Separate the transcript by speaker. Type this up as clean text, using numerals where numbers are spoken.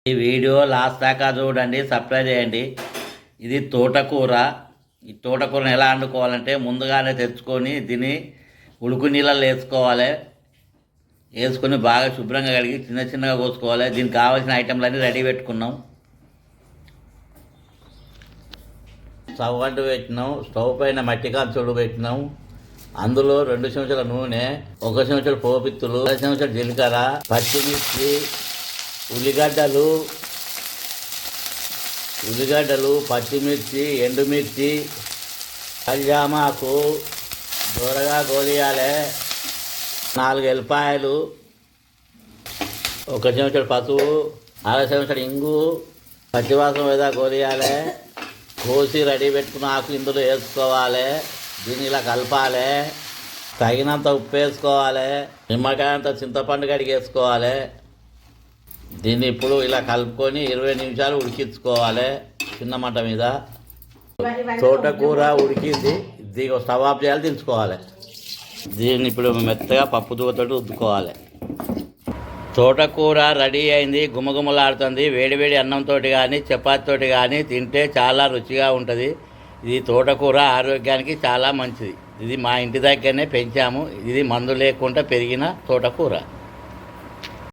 Speaker 1: ఈ video last దాకా చూడండి, సబ్స్క్రైబ్ చేయండి. ఇది తోటకూర. ఈ తోటకూరను ఎలా వండుకోవాలంటే ముందుగానే తెచ్చుకొని దీన్ని ఉడుకు నీళ్ళల్లో వేసుకోవాలి. వేసుకొని బాగా శుభ్రంగా కడిగి చిన్న చిన్నగా కోసుకోవాలి. దీనికి కావాల్సిన ఐటెంలన్నీ రెడీ పెట్టుకున్నాం. స్టవ్ అంటు పెట్టినాం. స్టవ్ పైన మట్టి కాల్చోడు పెట్టినాం. అందులో 2 చెంచాల నూనె, 1 చెంచాడు పోపిత్తులు, 1 చెంచాడు జీలకర్ర, పచ్చిమిర్చి, ఉల్లిగడ్డలు, పచ్చిమిర్చి, ఎండుమిర్చి, కళ్యామాకు దూరగా గోలియాలి. 4 ఎల్లిపాయలు, 1 చెంచాడు పసుపు, 1/2 చెంచాడు ఇంగు, పచ్చివాసన మీద గోలియాలి. కోసి రెడీ పెట్టుకున్న ఆకు ఇందులో వేసుకోవాలి. దీన్ని ఇలా కలపాలి. తగినంత ఉప్పు వేసుకోవాలి. నిమ్మకాయ అంత చింతపండు కడిగి వేసుకోవాలి. దీన్ని ఇప్పుడు ఇలా కలుపుకొని 20 నిమిషాలు ఉడికించుకోవాలి చిన్న మంట మీద. తోటకూర ఉడికింది. దీన్ని స్టవ్ ఆఫ్ చేయాలి, దించుకోవాలి. దీన్ని ఇప్పుడు మెత్తగా పప్పు దూతోటి ఉద్దుకోవాలి. తోటకూర రెడీ అయింది, గుమగుమలాడుతుంది. వేడివేడి అన్నంతో కానీ చపాతీతోటి కానీ తింటే చాలా రుచిగా ఉంటుంది. ఇది తోటకూర ఆరోగ్యానికి చాలా మంచిది. ఇది మా ఇంటి దగ్గరనే పెంచాము. ఇది మందు లేకుండా పెరిగిన తోటకూర.